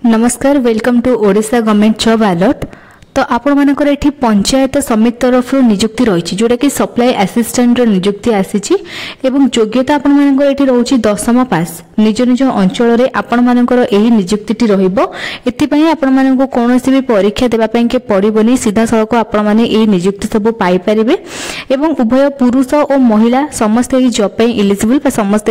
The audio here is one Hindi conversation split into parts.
नमस्कार welcome to Odisha government job alert. तो आपण मानकर एठी पंचायत समिति तरफ नियुक्ति रही जोटा कि सप्लाई असिस्टेंट नियुक्ति आसी एवं योग्यता आपण मानकर एठी रहउची 10th पास निज निज अंचल रे आपण मानकर एही नियुक्तिटी रहिबो। एति पई आपण मानको कोनोसी भी परीक्षा देबा पई के पड़िबोनी, सीधा सड़क आपण माने एही नियुक्ति सब पाई परिबे एवं उभय पुरुष और महिला समस्त एही जॉब पई एलिजिबल बा समस्त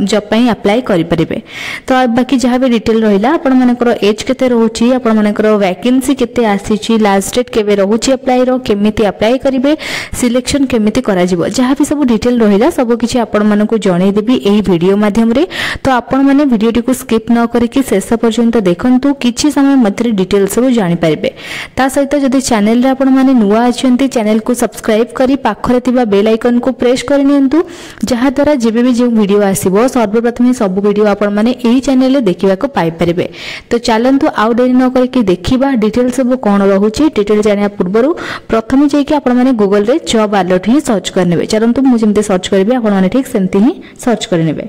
जॉब पई अप्लाई करि परिबे। तो बाकी जहा भी डिटेल रहिला आपण मानकर एज केते रहउची, आपण मानकर वैकेंसी केते आसी, लास्ट डेट केबे रहउची अप्लाई रो, केमिति अप्लाई करिवे, सिलेक्शन केमिति करा जिवो, जहा भी सब डिटेल रहिला सब किछि आपण मानको जणै देबी एही वीडियो माध्यम रे। तो आपण माने वीडियो को स्किप न करिकि शेष पर्यंत देखंतु, किछि समय मध्य डिटेल सब जानि परिबे। ता सहित जदि चैनल रे आपण माने नुवा अछंती चैनल को सब्सक्राइब करी पाखरे तिबा बेल आइकन को प्रेस करि नियंतु, जहा द्वारा जेबे भी जे वीडियो आसीबो सर्वप्रथम सब वीडियो आपण माने एही चैनल रे देखिबा को पाई परिबे। तो चलंतु आउ देरी न करिकि देखिबा डिटेल सब कोन रहउची। डिटेल जानिया पूर्व प्रथम जाइए आपण माने गूगल रे जॉब अलर्ट ही सर्च करनेबे। चलंतु मु जेमते सर्च करबे आपण माने ठीक सेमती ही सर्च करनेबे।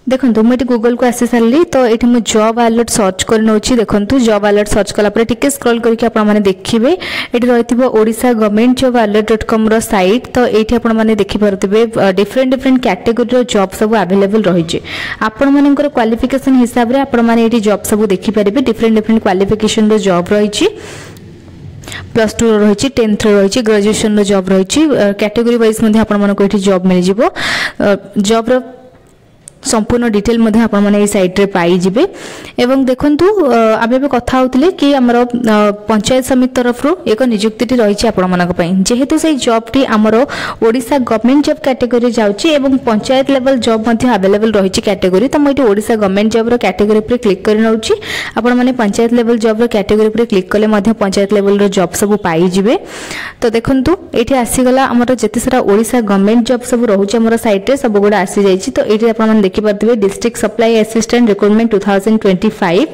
देखंतु मैं गूगल को आसी सारली, तो ये मुझे जॉब अलर्ट सर्च कर नौची। देखंतु जॉब अलर्ट सर्च कला परे टिके स्क्रॉल करके आपण माने देखिबे एठी रहिथिबो ओडिशा गवर्नमेंट जॉब अलर्ट.com रो साइट। तो एठी आपण माने देखि परथिबे डिफरेंट डिफरेंट कैटेगरी रो जॉब सब अवेलेबल रहिचे। आपण मानकर क्वालिफिकेशन हिसाब रे आपण माने एठी जॉब सब देखि परिबे। डिफरेंट डिफरेंट क्वालिफिकेशन रो जॉब रहिची, +2 रही, 10th रही, ग्रेजुएशन जॉब रही, कैटेगरी वाइज आपण मानको एठी जॉब मिल जिवो। जॉब रो संपूर्ण डिटेल मध्ये आपण माने ए साइट रे पाई जिबे। एवं देखंतु आबे कथा होतले कि हमरो पंचायत समिति तरफ रो एक नियुक्तिटी रही आपण मानक पई, जेहेतु से जॉब टी हमरो ओडिशा गवर्नमेंट जॉब कैटेगरी जाउची एवं पंचायत लेवल जॉब मध्ये अवेलेबल रही कैटेगरी। तो मैं ओडिशा गवर्नमेंट जॉब रो कैटेगरी पर क्लिक कर नउची। आपण माने पंचायत लेवल जॉब रो कैटेगरी पर क्लिक कले मध्ये पंचायत लेवल रो जॉब सब पाई जिबे। तो देखंतु एठी आसी गला हमरो जति सारा ओडिशा गवर्नमेंट जॉब सब रहउची हमरो साइट रे सब गुडा आसी जाईची। तो एठी आपण माने district supply assistant recruitment 2025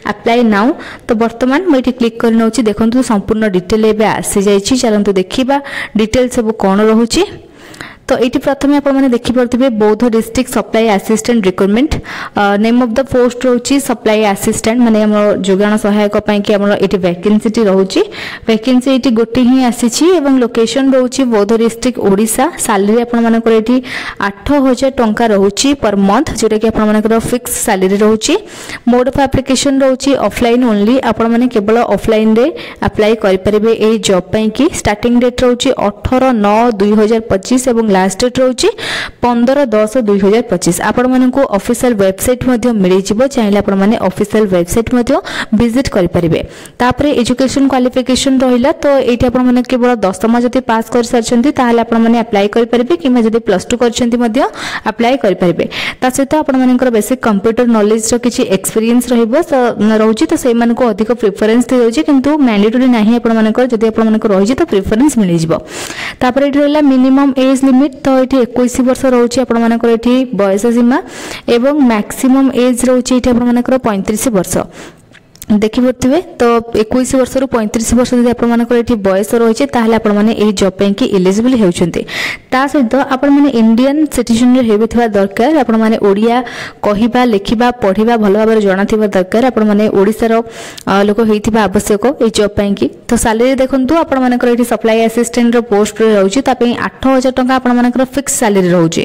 apply now. तो वर्तमान मैं क्लिक कर नउची। देखंतु संपूर्ण डिटेल एबे आसी जाईची। चलंतु देखिबा डिटेल सब कोन रहउची। तो ये प्रथम आप देखी पारे Boudh district supply assistant recruitment, name of the post रोची सप्लाई असिस्टेंट माने हम जोगाण सहायक पई कि हमर एटी वैकेंसी रहउची। वैकेंसी एटी गोटे ही आसीची एवं लोकेशन रहउची बौद्ध डिस्ट्रिक्ट ओडिशा। सैलरी आपण मानकर एटी 8000 टंका रहउची पर मंथ, जोटा कि आपण मानकर फिक्स सैलरी रहउची। मोड ऑफ एप्लीकेशन रहउची ऑफलाइन ओनली, आपण माने केवल ऑफलाइन रे अप्लाई करि परिबे ए जॉब पई कि। स्टार्टिंग डेट रहउची 18/9/2025 एवं लास्ट डेट रहउची 15/10/2025। आपण मानकु ऑफिशियल वेबसाइट मध्ये मिली जिवो, चाहेले आपण माने ऑफिशियल वेबसाइट मध्ये विजिट करि परिबे। तापरे एजुकेशन क्वालिफिकेशन रहिला, तो एठी आपण माने केवल 10th जति पास कर सारछंती ताहाले आपण माने अप्लाई करि परिबे, किमा जति +2 करछंती मध्ये अप्लाई करि परिबे। ता सहित आपण मानकर बेसिक कंप्यूटर नॉलेज रो किछि एक्सपीरियंस रहिबो रहउची। तो सेहि मानको अधिक प्रेफरेंस दियोची, किंतु मैंडेटरी नाही आपण मानकर जति आपण मानकर रहिजी तो प्रेफरेंस मिली जिवो। तापरे एठी रहला मिनिमम एज लिमिट। तो ये 21 वर्ष रोचे आपण मानकर एठी बयस सीमा एवं मैक्सिमम एज रोचे एठी आपण मानकर 35 वर्ष देखि पड़थिबे। तो 21 वर्ष रु 35 वर्ष जदि आपण मानकर एठी बयस रहिছে ताहाले आपण माने एही जॉब पे कि एलिजिबल हेउछन्ते। ता सहित आपण माने इंडियन सिटीजन रे हेबेथिबा दरकार, आपण माने ओडिया कहिबा लेखिबा पढिबा भलो भाबरे जणाथिबा दरकार, आपण माने ओडिसा रो लोक हेइथिबा आवश्यक एही जॉब पे कि। तो सैलरी देखंतु आपण मानकर एठी सप्लाई असिस्टेंट रो पोस्ट रे रहउची, ता पे 8000 टंका आपण मानकर फिक्स सैलरी रहउची।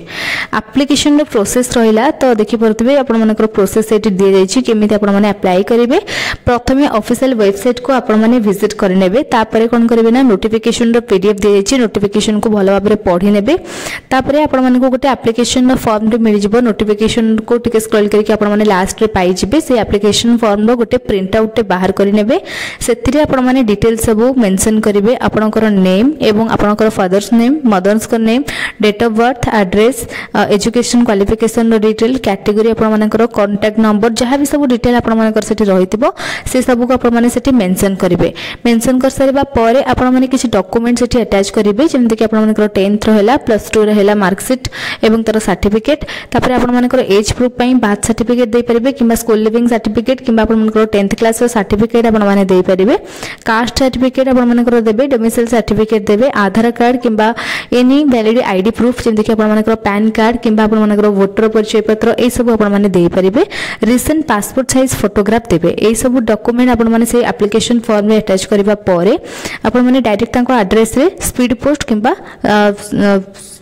एप्लीकेशन रो प्रोसेस रहिला, तो देखि पड़थिबे आपण मानकर प्रोसेस एठी दिए जाईची केमिति आपण माने अप्लाई करिवे। प्रथमे ऑफिशियल वेबसाइट को आपण माने विजिट कर नेबे। तापरे कोन करिवे ना नोटिफिकेशन रो पीडीएफ दे जाईची, नोटिफिकेशन को भलो भाबरे पढि नेबे। तापरे आपण माने को गोटे एप्लीकेशन रो फॉर्म रे मिल जिवो। नोटिफिकेशन को टिके स्क्रॉल करके आपण माने लास्ट रे पाई जिबे। से एप्लीकेशन फॉर्म रो गोटे प्रिंट आउट टे बाहर करि नेबे। सेतिरे आपण माने डिटेल सब मेंशन करिवे, आपनकर नेम एवं आपनकर फादर्स नेम, मदर्स को name, date of birth, address, education qualification रो डिटेल, कैटेगरी आपण मानकर कांटेक्ट नंबर, जहां भी सब डिटेल आपण मानकर सेठी रहितिबो से सब को आपण माने सेठी मेंशन करिवे मेंशन कर सारिबा परे आपण माने किछि डॉक्यूमेंट सेठी अटैच करिवे जेमति कि आपण मानकर 10th रहला +2 रहला मार्कशीट एवं तर सर्टिफिकेट तापर आपण मानकर एज प्रूफ पई बार्थ सर्टिफिकेट दे परिबे किबा स्कूल लिविंग सर्टिफिकेट किबा आपण मानकर 10th क्लास रो सर्टिफिकेट आपण माने दे परिबे कास्ट सर्टिफिकेट आपण मानकर देबे डोमिसाइल सर्टिफिकेट देबे आधार कार्ड किबा एनी वैलिड आईडी प्रूफ जेमति कि आपण मानकर पैन कार्ड किबा आपण मानकर वोटर परिचय पत्र ए सब आपण माने दे परिबे रिसेंट पासपोर्ट साइज फोटोग्राफ देबे ए सब डॉक्यूमेंट आपण माने से एप्लिकेशन फॉर्म रे अटैच करबा परे आपण माने डायरेक्ट तांको एड्रेस रे स्पीड पोस्ट किबा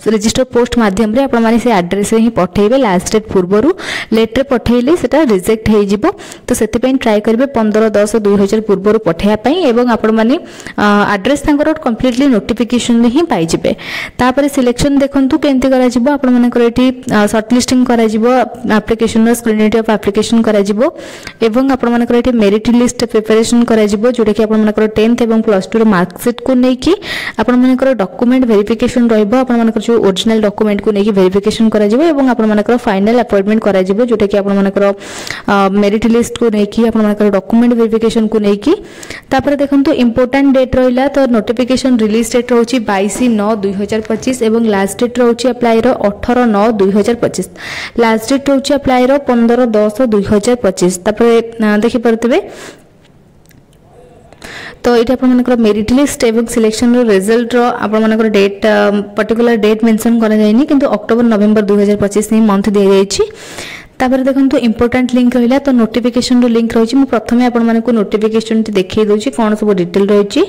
रजिस्टर पोस्ट माध्यम रे आपण माने से एड्रेस रे ही पठेबे लास्ट डेट पूर्वरु लेटर पठेइले सेटा रिजेक्ट हे जिवो तो सेते पई ट्राई करबे 15/10/2000 पूर्वरु पठेया पई एवं आपण माने एड्रेस तांकर कंप्लीटली नोटिफिकेशन ही पाई जिवे तापर सिलेक्शन देखंतु केंति करा जिवो आपण माने कर एठी शॉर्ट लिस्टिंग करा जिवो एप्लिकेशन रो स्क्रीनशॉट ऑफ एप्लिकेशन करा जिवो एवं आपण माने कर एठी मेरिट लिस्ट प्रिपरेशन करा जिवो जोटे कि आपण माने कर 10th एवं +2 रो मार्कशीट को नै कि आपण माने कर डॉक्यूमेंट वेरिफिकेशन रहइबो आपण माने कर ओरिजिनल डॉक्यूमेंट को लेके वेरिफिकेशन करा जिवो एवं आपण मानकर फाइनल अपॉइंटमेंट करा जिवो जोटा कि आपण मानकर मेरिट लिस्ट को लेके आपण मानकर डॉक्यूमेंट वेरिफिकेशन को लेके तापर देखंतु इंपोर्टेंट डेट रहिला तो नोटिफिकेशन रिलीज डेट रहउची 22/9/2025 एवं लास्ट डेट रहउची अप्लाई रो 18/9/2025 लास्ट डेट रहउची अप्लाई रो 15/10/2025 तापर देखि परतबे तो ये आप मेरिट लिस्ट एवं सिलेक्शन रिजल्ट रो डेट पर्टिकुलर डेट मेंशन करा जायनी किंतु अक्टोबर नवेम्बर 2025 ही मंथ दिया जायछि तापर देखंतु इंपोर्टेंट लिंक रहिला तो नोटिफिकेशन रो लिंक रहिछि मु प्रथमे आपण मानकु नोटिफिकेशन ti देखै दोछि कोन सब डिटेल रहिछि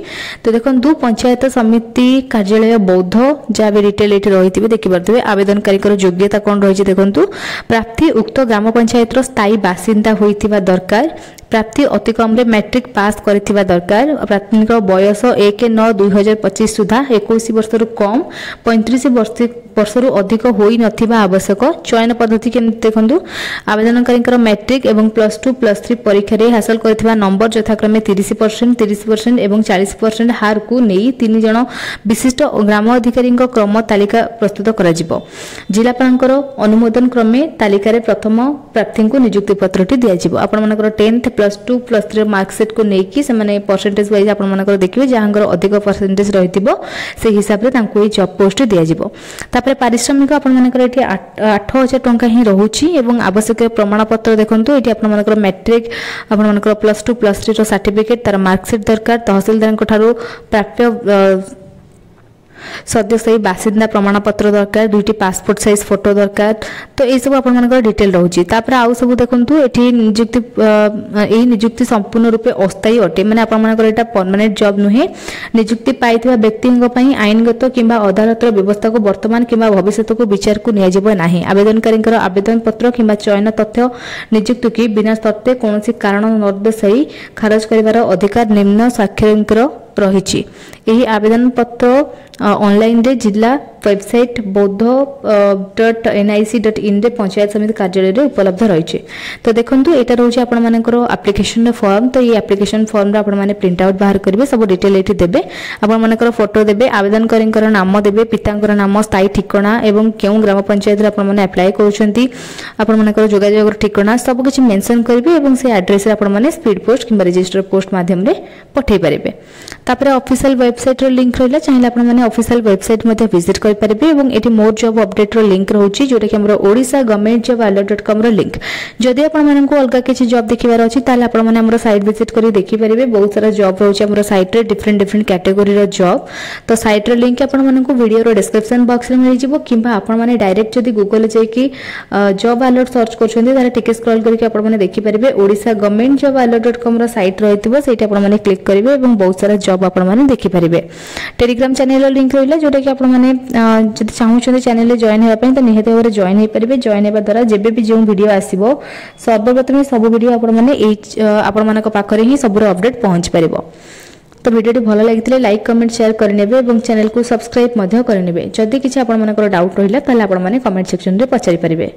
तो देखंतु पंचायत समिति कार्यालय बौद्ध जा भी डिटेल एठी रहितिबे देखि परथिबे आवेदनकारी कर योग्यता कोन रहिछि देखंतु प्राप्ति उक्त ग्राम पंचायत रो स्थायी बासिंदा होइतिबा दरकार प्राप्ति अति कम रे मैट्रिक पास करथिबा दरकार प्रार्थी बयस 1/9/2025 सुधा 21 वर्ष रु कम 35 वर्ष रु अधिक होई नथिबा आवश्यक चयन पद्धति के देखंतु आवेदनकारी मैट्रिक एवं +2 +3 परीक्षा रे हासिल करथिबा नंबर यथाक्रमे 30% 30% एवं 40% हार को नेई 3 जण विशिष्ट ग्राम अधिकारी क्रम तालिका प्रस्तुत करा जिवो जिलापालकर अनुमोदन क्रमे तालिका रे प्रथम प्रार्थी को नियुक्ति पत्रटी दिया जिवो आपण मानकर 10th +2 +3 मार्कशीट को नेकी से माने परसेंटेज वाइज आपण मानकर देखिबे जहांगर अधिक परसेंटेज रहितिबो से हिसाब रे तांको ए जॉब पोस्ट दिया जिवो तापर पारिश्रमिक आपण मानकर एठी 8000 टंका ही रहउची एवं आवश्यक प्रमाण पत्र देखंतु एठी आपण मानकर मैट्रिक आपण मानकर +2 +3 रो सर्टिफिकेट तार मार्कशीट दरकार तहसीलदार को ठारो प्राप्य सदस्य बासिंदा प्रमाण पत्र दरकार दुईटी पासपोर्ट साइज फोटो दरकार तो ये सब आपण मानकर डिटेल रहउची तापर आउ सब देखंतु एठी नियुक्ति एही नियुक्ति संपूर्ण रूपे अस्थायी अटे माने आपण मानकर एटा परमानेंट जॉब नुहे नियुक्ति पाइथिबा व्यक्तिंग पई आईनगत किबा अदालत रो व्यवस्था को वर्तमान किबा भविष्यत को विचार को निया जिवो नाही आवेदनकारींकर आवेदन पत्र किबा चयन तथ्य नियुक्ति की बिना शर्ते कोनोसी कारण निर्देशई खारज करिवार अधिकार निम्न स्वाक्षरंकर रहिछि एही आवेदन पत्र ऑनलाइन रे जिला वेबसाइट bodh.nic.in रे पंचायत समिति कार्यालय रे उपलब्ध रहिछि तो देखंतु एटा रहउछि आपण मानकर एप्लिकेशन फॉर्म तो ये एप्लिकेशन फॉर्म रे आपण माने प्रिंट आउट बाहर करिवे सब डिटेल एठी देबे आपण मानकर फोटो देबे आवेदनकारींकर नाम देबे पितांकर नाम स्थायी ठिकाना एवं केउ ग्राम पंचायत रे आपण माने अप्लाई करूछंती आपण मानकर जोगाजोग ठिकाना सब किछि मेंशन करिवे एवं से एड्रेस रे आपण माने स्पीड पोस्ट किबा रजिस्टर पोस्ट माध्यम रे पठै परिबे तापर ऑफिशियल वेबसाइट रो लिंक रहला चाहिए आपण माने ऑफिशियल वेबसाइट मध्ये विजिट कर परिबे एवं एटी मोर जॉब अपडेट रो लिंक रहउची जोटा कि हमरो ओडिसा गवर्नमेंट जॉब alert.com रो लिंक जदि आपण माने को अलगा किछि जॉब देखिबार अछि ताले आपण माने हमरो साइट विजिट करी देखि परिबे बहुत सारा जॉब रहउची हमरो साइट रे डिफरेंट कैटेगरी रो जॉब तो साइट रो लिंक आपण माने को वीडियो रो डिस्क्रिप्शन बॉक्स रे मिलि जिवो किबा आपण माने डायरेक्ट जदि गूगल जे कि जॉब अलर्ट सर्च करछन्ती ताले टिके स्क्रॉल करके आपण माने देखि परिबे ओडिसा गवर्नमेंट जॉब alert.com रो साइट रहितबो सेटा आपण माने क्लिक करिवे एवं बहुत सारा जॉब आपण माने देखि परिबे टेलीग्राम चैनल लिंक रहिला जोटा कि आपण माने जदि चाहउछन चैनल रे जॉइन हेबा पई त निहत भाबरे जॉइन हे परिबे जॉइन हेबा द्वारा जेबे भी जो वीडियो आसीबो सर्वप्रथम सब वीडियो आपण माने ए आपण मानक पाखरे ही सबरो अपडेट पहुंच परिबो तो वीडियो भल लगी लाइक कमेंट शेयर करनेबे एवं चैनल को सब्सक्राइब मध्य करनेबे जदि किछि आपण मानकर डाउट रहिला ताले आपण माने कमेंट सेक्शन रे पचारि परिबे।